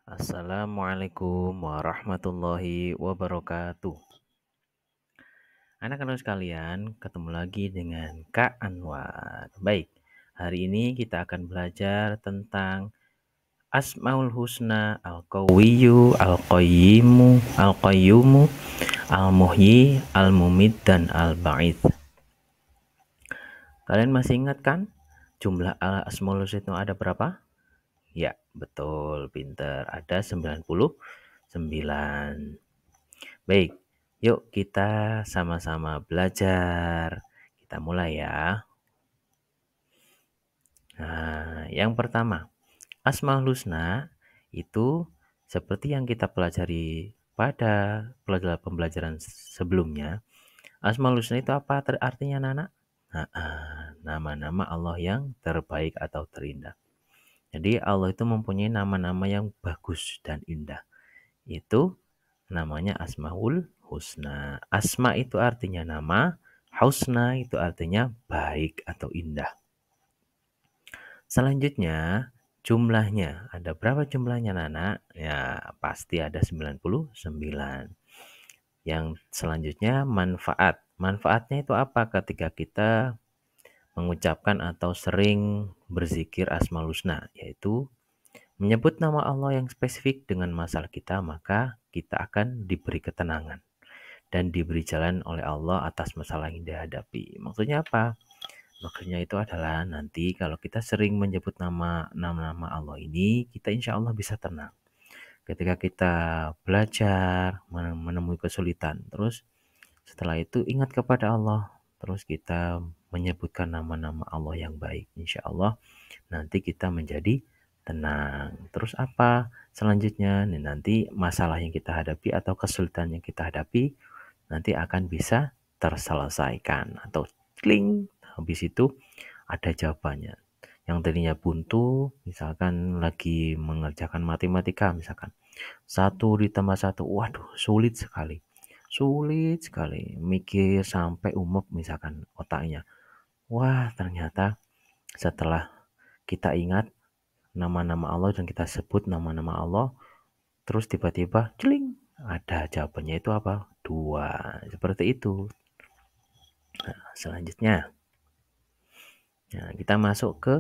Assalamualaikum warahmatullahi wabarakatuh. Anak-anak sekalian, ketemu lagi dengan Kak Anwar. Baik, hari ini kita akan belajar tentang Asmaul Husna, Al-Qawiyyu, Al-Qayyimu, Al-Qayyumu, Al-Muhyi, Al-Mumit, dan Al-Ba'id. Kalian masih ingat kan jumlah Asmaul Husna itu ada berapa? Ya, betul, pinter. Ada 99. Baik, yuk kita sama-sama belajar. Kita mulai ya. Nah, yang pertama, Asmaul Husna itu seperti yang kita pelajari pada pembelajaran sebelumnya. Asmaul Husna itu apa artinya, Nana? Nama-nama Allah yang terbaik atau terindah. Jadi Allah itu mempunyai nama-nama yang bagus dan indah. Itu namanya Asmaul Husna. Asma itu artinya nama, Husna itu artinya baik atau indah. Selanjutnya, jumlahnya. Ada berapa jumlahnya, Nana? Ya, pasti ada 99. Yang selanjutnya, manfaat. Manfaatnya itu apa ketika kita mengucapkan atau sering berzikir Asmaul Husna? Yaitu menyebut nama Allah yang spesifik dengan masalah kita, maka kita akan diberi ketenangan dan diberi jalan oleh Allah atas masalah yang dihadapi. Maksudnya apa? Maksudnya itu adalah nanti kalau kita sering menyebut nama-nama Allah ini, kita insya Allah bisa tenang. Ketika kita belajar, menemui kesulitan, terus setelah itu ingat kepada Allah, terus kita menyebutkan nama-nama Allah yang baik. Insya Allah nanti kita menjadi tenang. Terus apa selanjutnya? Nanti masalah yang kita hadapi atau kesulitan yang kita hadapi nanti akan bisa terselesaikan atau kling. Habis itu ada jawabannya. Yang tadinya buntu, misalkan lagi mengerjakan matematika, misalkan 1 ditambah 1, waduh sulit sekali. Sulit sekali, mikir sampai umep misalkan otaknya. Wah, ternyata setelah kita ingat nama-nama Allah dan kita sebut nama-nama Allah, terus tiba-tiba celing, ada jawabannya itu apa? 2. Seperti itu. Nah, selanjutnya, kita masuk ke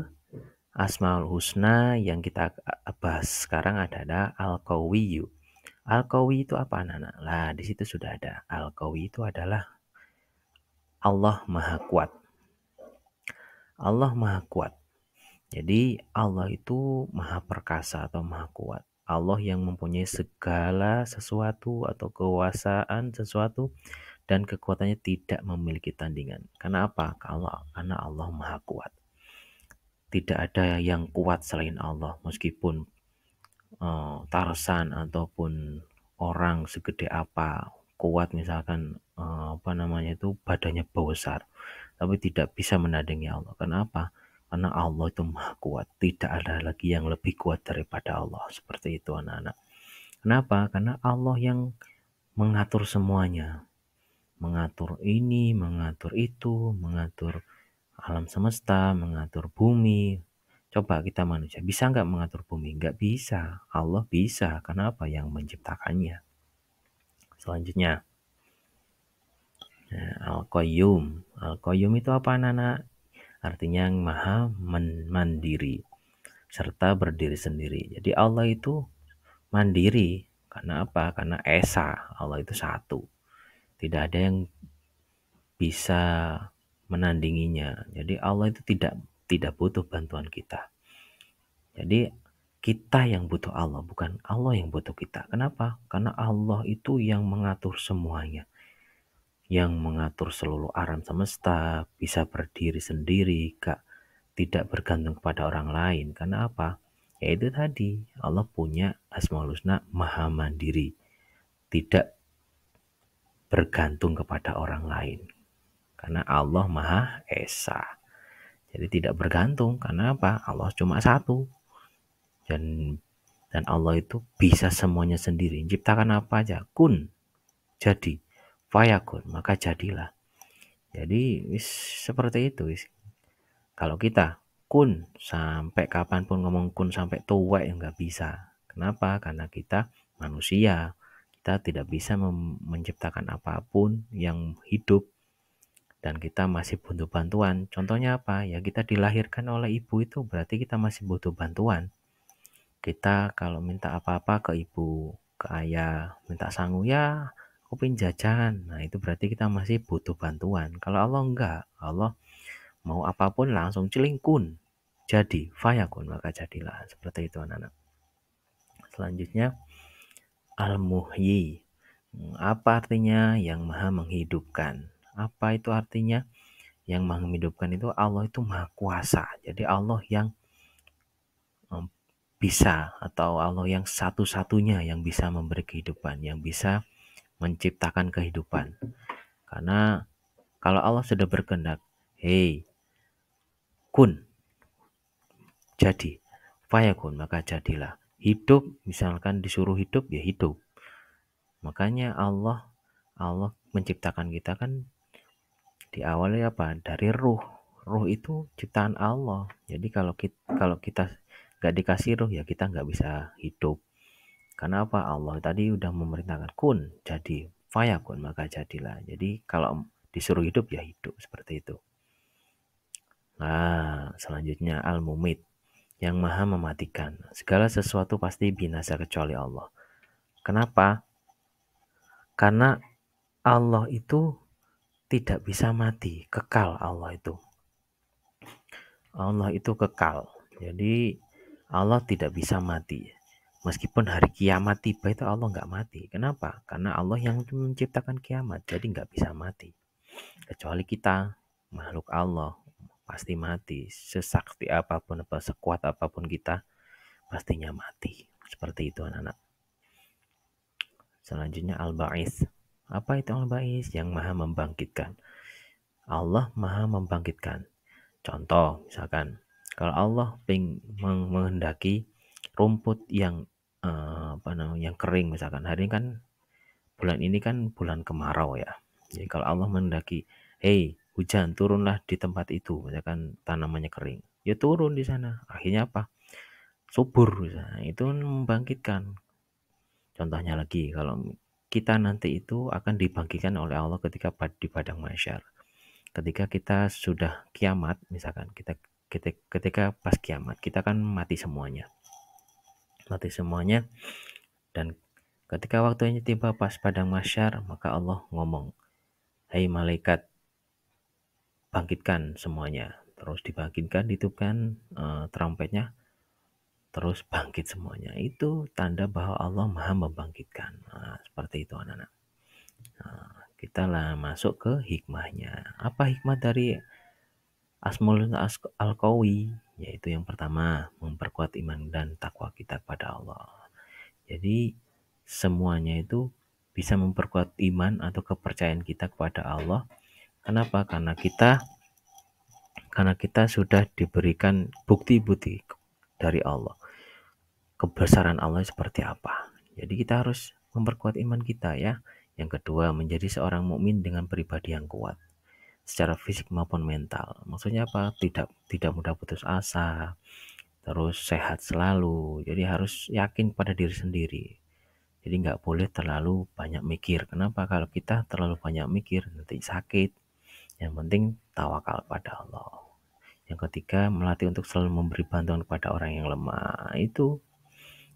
Asmaul Husna yang kita bahas sekarang adalah Al-Qawiyyu. Al-Qawi itu apa, anak-anak? Lah, di situ sudah ada. Al-Qawi itu adalah Allah Maha Kuat. Allah Maha Kuat. Jadi Allah itu maha perkasa atau maha kuat. Allah yang mempunyai segala sesuatu atau kekuasaan sesuatu dan kekuatannya tidak memiliki tandingan. Karena apa? Karena Allah maha kuat. Tidak ada yang kuat selain Allah. Meskipun Tarsan ataupun orang segede apa kuat, misalkan itu badannya besar, tapi tidak bisa menandingi Allah. Kenapa? Karena Allah itu maha kuat. Tidak ada lagi yang lebih kuat daripada Allah. Seperti itu, anak-anak. Kenapa? Karena Allah yang mengatur semuanya. Mengatur ini, mengatur itu, mengatur alam semesta, mengatur bumi. Coba kita manusia, bisa nggak mengatur bumi? Nggak bisa. Allah bisa. Kenapa? Yang menciptakannya. Selanjutnya, Al-Qayyum. Al-Qayyum itu apa, anak-anak? Artinya yang maha mandiri serta berdiri sendiri. Jadi Allah itu mandiri. Karena apa? Karena Esa. Allah itu satu. Tidak ada yang bisa menandinginya. Jadi Allah itu tidak butuh bantuan kita. Jadi kita yang butuh Allah, bukan Allah yang butuh kita. Kenapa? Karena Allah itu yang mengatur semuanya. Yang mengatur seluruh alam semesta, bisa berdiri sendiri, tidak bergantung kepada orang lain. Karena apa? Yaitu tadi, Allah punya Asmaul Husna maha mandiri. Tidak bergantung kepada orang lain. Karena Allah maha esa. Jadi tidak bergantung. Karena apa? Allah cuma satu. Dan Allah itu bisa semuanya sendiri. Ciptakan apa aja, kun, jadi, fayakun, maka jadilah. Jadi seperti itu. Kalau kita kun sampai kapanpun ngomong kun sampai tua ya nggak bisa. Kenapa? Karena kita manusia. Kita tidak bisa menciptakan apapun yang hidup dan kita masih butuh bantuan. Contohnya apa? Ya kita dilahirkan oleh ibu itu berarti kita masih butuh bantuan. Kita kalau minta apa-apa ke ibu, ke ayah, minta sangu, ya aku pengen jajan. Nah itu berarti kita masih butuh bantuan. Kalau Allah enggak, Allah mau apapun langsung celingkun. Jadi, fayakun, maka jadilah. Seperti itu anak-anak. Selanjutnya, Al-Muhyi. Apa artinya? Yang maha menghidupkan. Apa itu artinya? Yang maha menghidupkan itu Allah itu maha kuasa. Jadi Allah yang bisa, atau Allah yang satu-satunya yang bisa memberi kehidupan, yang bisa menciptakan kehidupan. Karena kalau Allah sudah berkehendak, hei, kun, jadi, fayakun, maka jadilah. Hidup, misalkan disuruh hidup, ya hidup. Makanya Allah menciptakan kita kan diawali apa? Dari ruh. Ruh itu ciptaan Allah. Jadi kalau kita nggak dikasih ruh, ya kita nggak bisa hidup. Karena apa? Allah tadi udah memerintahkan kun, jadi, fayakun, maka jadilah. Jadi kalau disuruh hidup, ya hidup, seperti itu. Nah, selanjutnya Al-Mumit, yang maha mematikan. Segala sesuatu pasti binasa kecuali Allah. Kenapa? Karena Allah itu tidak bisa mati, kekal Allah itu. Allah itu kekal. Jadi Allah tidak bisa mati. Meskipun hari kiamat tiba itu Allah nggak mati. Kenapa? Karena Allah yang menciptakan kiamat. Jadi nggak bisa mati. Kecuali kita, makhluk Allah, pasti mati. Sesakti apapun, sekuat apapun kita, pastinya mati. Seperti itu anak-anak. Selanjutnya Al-Ba'is. Apa itu Al-Ba'is? Yang maha membangkitkan. Allah maha membangkitkan. Contoh, misalkan, kalau Allah menghendaki rumput yang yang kering, misalkan hari ini kan bulan ini kan bulan kemarau ya. Jadi kalau Allah menghendaki, hei hujan turunlah di tempat itu, misalkan tanamannya kering, ya turun di sana. Akhirnya apa? Subur, misalnya. Itu membangkitkan. Contohnya lagi, kalau kita nanti itu akan dibangkitkan oleh Allah ketika di padang mahsyar. Ketika kita sudah kiamat, misalkan ketika pas kiamat, kita kan mati semuanya, dan ketika waktunya tiba pas padang mahsyar, maka Allah ngomong, hai malaikat, bangkitkan semuanya. Terus dibangkitkan, ditiupkan trompetnya, terus bangkit semuanya. Itu tanda bahwa Allah maha membangkitkan. Nah, seperti itu anak-anak. Nah, kita lah masuk ke hikmahnya. Apa hikmah dari Asmaul Al-Qawi? Yaitu yang pertama, memperkuat iman dan takwa kita kepada Allah. Jadi semuanya itu bisa memperkuat iman atau kepercayaan kita kepada Allah. Kenapa? Karena kita sudah diberikan bukti-bukti dari Allah. Kebesaran Allah seperti apa. Jadi kita harus memperkuat iman kita ya. Yang kedua, menjadi seorang mukmin dengan pribadi yang kuat secara fisik maupun mental. Maksudnya apa? Tidak mudah putus asa, terus sehat selalu. Jadi harus yakin pada diri sendiri. Jadi nggak boleh terlalu banyak mikir. Kenapa? Kalau kita terlalu banyak mikir nanti sakit. Yang penting tawakal pada Allah. Yang ketiga, melatih untuk selalu memberi bantuan kepada orang yang lemah. Itu.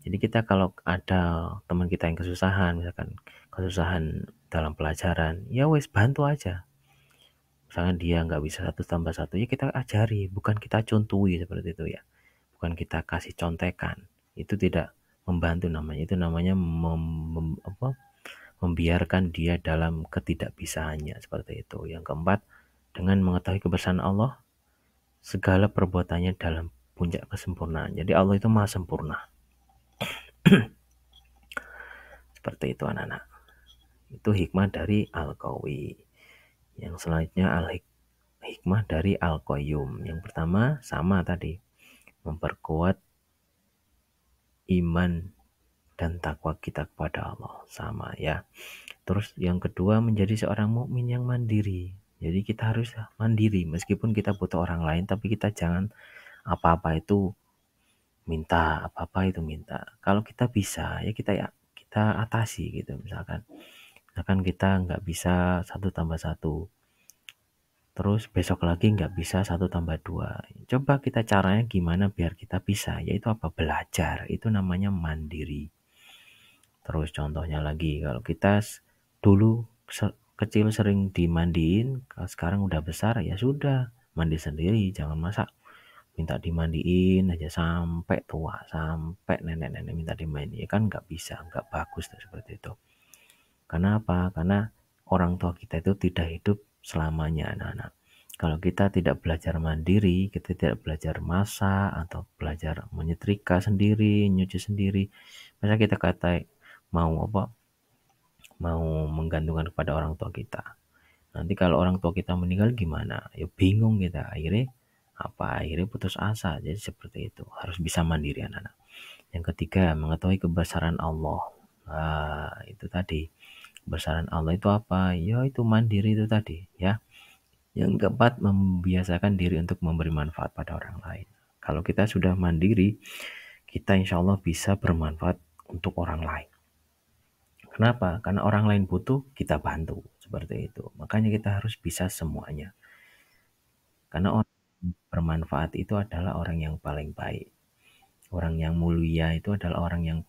Jadi kita kalau ada teman kita yang kesusahan, misalkan kesusahan dalam pelajaran, ya wes bantu aja. Misalkan dia nggak bisa 1+1, ya kita ajari, bukan kita contui seperti itu ya. Bukan kita kasih contekan. Itu tidak membantu namanya. Itu namanya membiarkan dia dalam ketidakbisaannya, seperti itu. Yang keempat, dengan mengetahui kebesaran Allah, segala perbuatannya dalam puncak kesempurnaan. Jadi Allah itu maha sempurna. Seperti itu anak-anak. Itu hikmah dari Al-Qawi. Yang selanjutnya hikmah dari Al-Qayyum. Yang pertama sama tadi, memperkuat iman dan takwa kita kepada Allah, sama ya. Terus yang kedua, menjadi seorang mukmin yang mandiri. Jadi kita harus mandiri meskipun kita butuh orang lain, tapi kita jangan apa-apa itu minta apa-apa itu minta. Kalau kita bisa ya kita atasi gitu. Misalkan kita nggak bisa 1 tambah 1, terus besok lagi nggak bisa 1 tambah 2. Coba kita caranya gimana biar kita bisa, yaitu apa? Belajar. Itu namanya mandiri. Terus contohnya lagi, kalau kita dulu kecil sering dimandiin, sekarang udah besar ya sudah, mandi sendiri, jangan masa minta dimandiin aja sampai tua, sampai nenek-nenek minta dimandiin, ya kan nggak bisa, nggak bagus tuh seperti itu. Karena apa? Karena orang tua kita itu tidak hidup selamanya, anak-anak. Kalau kita tidak belajar mandiri, kita tidak belajar masak atau belajar menyetrika sendiri, nyuci sendiri, masa kita kata mau apa? Mau menggantungkan kepada orang tua kita. Nanti kalau orang tua kita meninggal gimana? Ya bingung kita. Akhirnya apa? Akhirnya putus asa. Jadi seperti itu. Harus bisa mandiri anak-anak. Yang ketiga, mengetahui kebesaran Allah. Nah, itu tadi. Kebesaran Allah itu apa? Ya itu mandiri itu tadi, ya. Yang keempat, membiasakan diri untuk memberi manfaat pada orang lain. Kalau kita sudah mandiri, kita insya Allah bisa bermanfaat untuk orang lain. Kenapa? Karena orang lain butuh, kita bantu. Seperti itu. Makanya kita harus bisa semuanya. Karena orang yang bermanfaat itu adalah orang yang paling baik. Orang yang mulia itu adalah orang yang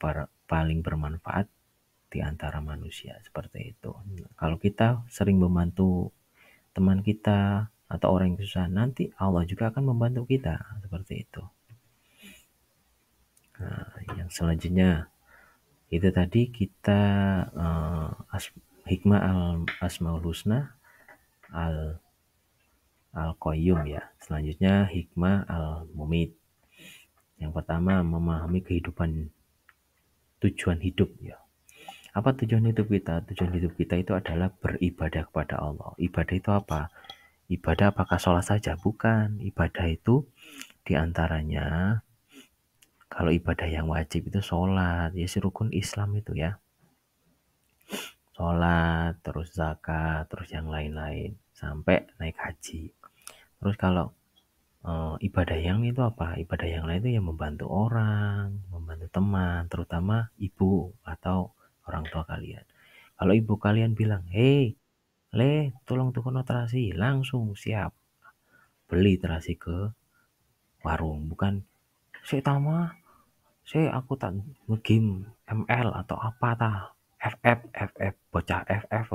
paling bermanfaat di antara manusia. Seperti itu. Kalau kita sering membantu teman kita atau orang yang susah, nanti Allah juga akan membantu kita. Seperti itu. Nah, yang selanjutnya itu tadi kita hikmah asmaul husna al-qayyum ya. Selanjutnya hikmah al-mumit. Yang pertama, memahami tujuan hidup ya. Apa tujuan hidup kita? Tujuan hidup kita itu adalah beribadah kepada Allah. Ibadah itu apa? Ibadah apakah sholat saja? Bukan. Ibadah itu diantaranya, kalau ibadah yang wajib itu sholat, ya si rukun Islam itu ya. Sholat, terus zakat, terus yang lain-lain. Sampai naik haji. Terus kalau ibadah yang itu apa? Ibadah yang lain itu yang membantu orang, membantu teman, terutama ibu atau orang tua kalian. Kalau ibu kalian bilang, hei, le, tolong tukono terasi, langsung siap beli terasi ke warung. Bukan, saya tama, saya aku tak ngegame ML atau apa tah, FF, bocah FF,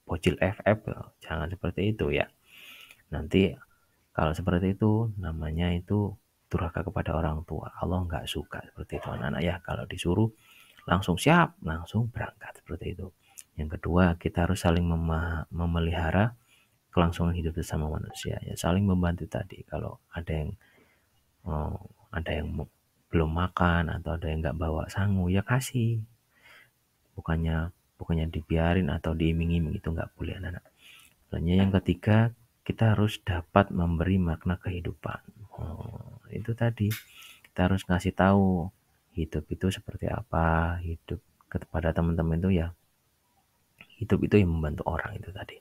bocil FF. Jangan seperti itu ya. Nanti kalau seperti itu namanya itu durhaka kepada orang tua. Allah nggak suka seperti itu anak-anak ya. Kalau disuruh langsung siap, langsung berangkat seperti itu. Yang kedua, kita harus saling memelihara kelangsungan hidup bersama manusia. Ya, saling membantu tadi. Kalau oh, ada yang belum makan atau ada yang nggak bawa sangu, ya kasih. Bukannya dibiarin atau diiming-iming, itu nggak boleh anak-anak. Selanjutnya yang ketiga, kita harus dapat memberi makna kehidupan. Itu tadi kita harus ngasih tahu hidup itu seperti apa, hidup kepada teman-teman itu ya, hidup itu yang membantu orang itu tadi.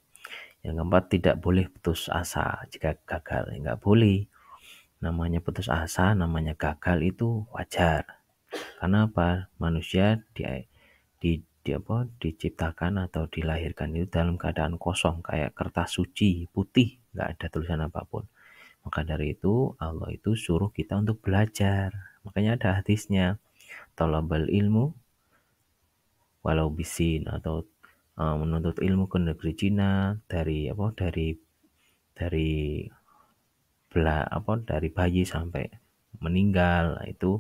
Yang keempat, tidak boleh putus asa jika gagal. Nggak boleh. Namanya putus asa, namanya gagal itu wajar. Karena apa? Manusia diciptakan atau dilahirkan itu dalam keadaan kosong, kayak kertas suci putih, nggak ada tulisan apapun. Maka dari itu Allah itu suruh kita untuk belajar. Makanya ada hadisnya, talabal ilmu walau bisin, atau menuntut ilmu ke negeri Cina dari dari bayi sampai meninggal. Nah, itu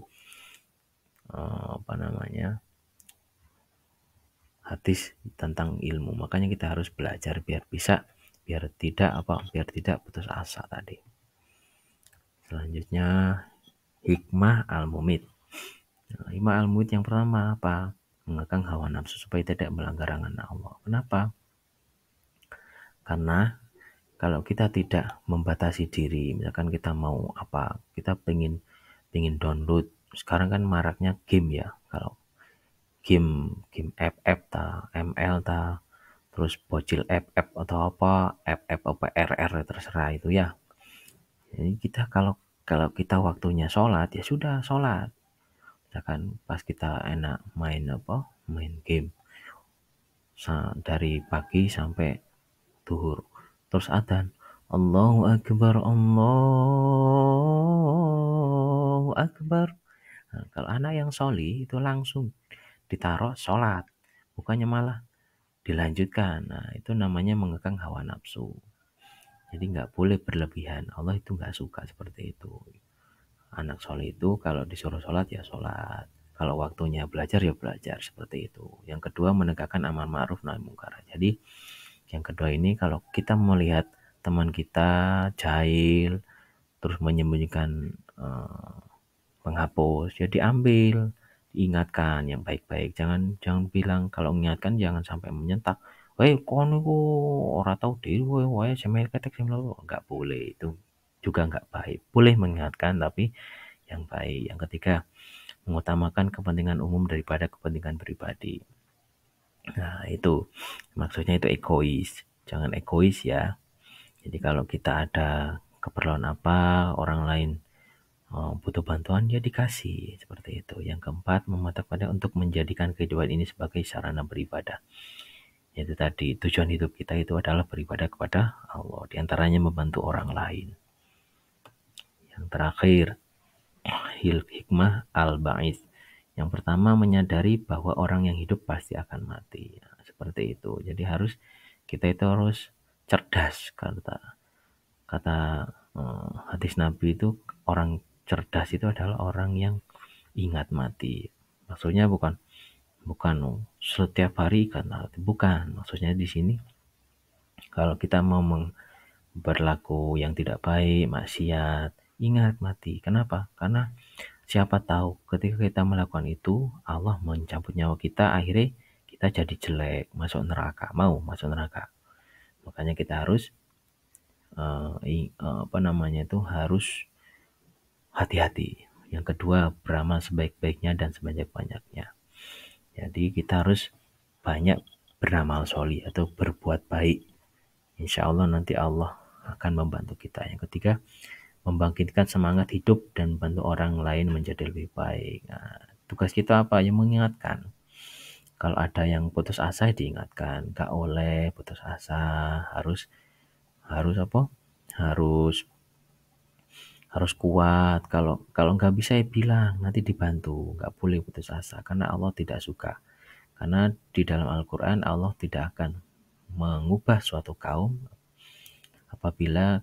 apa namanya, hadis tentang ilmu. Makanya kita harus belajar biar tidak putus asa tadi. Selanjutnya hikmah al-mumit. Hikmah al-mumit yang pertama apa? Mengekang hawa nafsu supaya tidak melanggar amanah Allah. Kenapa? Karena kalau kita tidak membatasi diri, misalkan kita mau apa, kita pengen download. Sekarang kan maraknya game ya. Kalau game FF ta, ML ta, terus bocil FF atau apa, FF apa RR terserah itu ya. Jadi kita kalau kalau kita waktunya sholat ya sudah sholat. Misalkan pas kita enak main game dari pagi sampai duhur, terus adzan, Allahu Akbar, Allahu Akbar. Nah, kalau anak yang sholih itu langsung ditaruh sholat, bukannya malah dilanjutkan. Nah, itu namanya mengekang hawa nafsu. Jadi nggak boleh berlebihan. Allah itu nggak suka seperti itu. Anak soleh itu kalau disuruh sholat ya sholat. Kalau waktunya belajar ya belajar, seperti itu. Yang kedua, menegakkan amar ma'ruf nahi mungkar. Jadi yang kedua ini, kalau kita melihat teman kita jahil terus menyembunyikan penghapus, ya diambil, diingatkan yang baik-baik. Jangan bilang, kalau mengingatkan jangan sampai menyentak. Weh, kon iku ora tau dhewe wae semel ketek semel, enggak boleh, itu juga enggak baik. Boleh mengingatkan tapi yang baik. Yang ketiga, mengutamakan kepentingan umum daripada kepentingan pribadi. Nah, itu maksudnya itu egois. Jangan egois ya. Jadi kalau kita ada keperluan apa, orang lain butuh bantuan, ya dikasih, seperti itu. Yang keempat, memantap pada untuk menjadikan kehidupan ini sebagai sarana beribadah. Yaitu tadi, tujuan hidup kita itu adalah beribadah kepada Allah, diantaranya membantu orang lain. Yang terakhir, hikmah al-ba'is. Yang pertama, menyadari bahwa orang yang hidup pasti akan mati. Nah, seperti itu. Jadi kita itu harus cerdas. Kata hadis Nabi itu, orang cerdas itu adalah orang yang ingat mati. Maksudnya bukan setiap hari kan, bukan. Maksudnya di sini, kalau kita mau berlaku yang tidak baik, maksiat, ingat mati. Kenapa? Karena siapa tahu ketika kita melakukan itu, Allah mencabut nyawa kita, akhirnya kita jadi jelek, masuk neraka. Mau masuk neraka. Makanya kita harus harus hati-hati. Yang kedua, beramal sebaik-baiknya dan sebanyak-banyaknya. Jadi kita harus banyak beramal solih atau berbuat baik. Insya Allah nanti Allah akan membantu kita. Yang ketiga, membangkitkan semangat hidup dan membantu orang lain menjadi lebih baik. Nah, tugas kita apa? Ya mengingatkan. Kalau ada yang putus asa, diingatkan. Gak oleh putus asa. Harus kuat. Kalau nggak bisa ya bilang, nanti dibantu. Nggak boleh putus asa, karena Allah tidak suka. Karena di dalam Al-Quran, Allah tidak akan mengubah suatu kaum apabila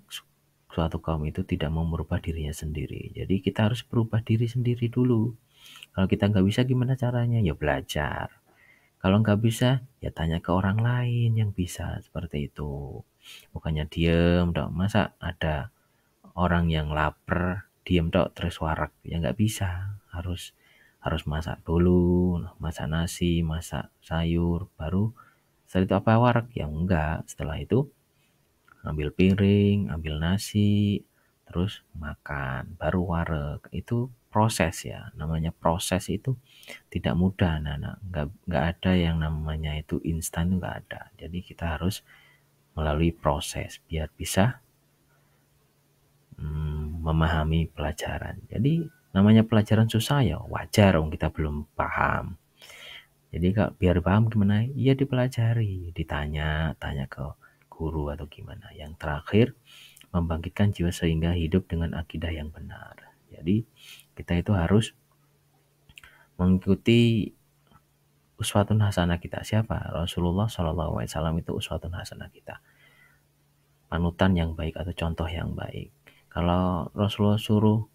suatu kaum itu tidak mau merubah dirinya sendiri. Jadi kita harus berubah diri sendiri dulu. Kalau kita nggak bisa, gimana caranya? Ya belajar. Kalau nggak bisa, ya tanya ke orang lain yang bisa, seperti itu. Bukannya diem dong. Masa ada orang yang lapar diem dok terus warak, ya nggak bisa. Harus masak dulu, masak nasi, masak sayur, baru setelah itu apa warak? Ya enggak. Setelah itu ambil piring, ambil nasi, terus makan, baru wareg. Itu proses ya. Namanya proses itu tidak mudah. Nah, nggak ada yang namanya itu instan, nggak ada. Jadi kita harus melalui proses biar bisa memahami pelajaran. Jadi namanya pelajaran susah ya wajar, kita belum paham. Jadi kalau biar paham gimana? Ya dipelajari, tanya ke guru atau gimana. Yang terakhir, membangkitkan jiwa sehingga hidup dengan akidah yang benar. Jadi kita itu harus mengikuti uswatun hasanah kita. Siapa? Rasulullah SAW itu uswatun hasanah kita. Panutan yang baik atau contoh yang baik. Kalau Rasulullah suruh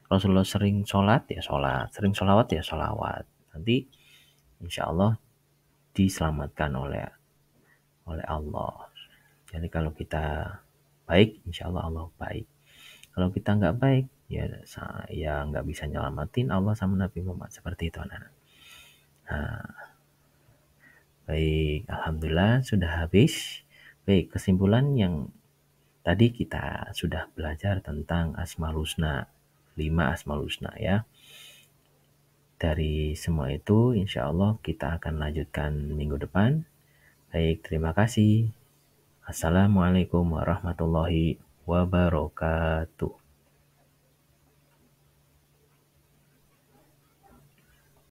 Rasulullah sering sholat, ya sholat. Sering sholawat, ya sholawat. Nanti insya Allah diselamatkan oleh Allah. Jadi kalau kita baik, insya Allah Allah baik. Kalau kita nggak baik, ya nggak bisa nyelamatin Allah sama Nabi Muhammad. Seperti itu anak-anak. Nah, baik, alhamdulillah sudah habis. Baik, kesimpulan yang tadi kita sudah belajar tentang Asmaul Husna, 5 Asmaul Husna ya. Dari semua itu insya Allah kita akan lanjutkan minggu depan. Baik, terima kasih. Assalamualaikum warahmatullahi wabarakatuh.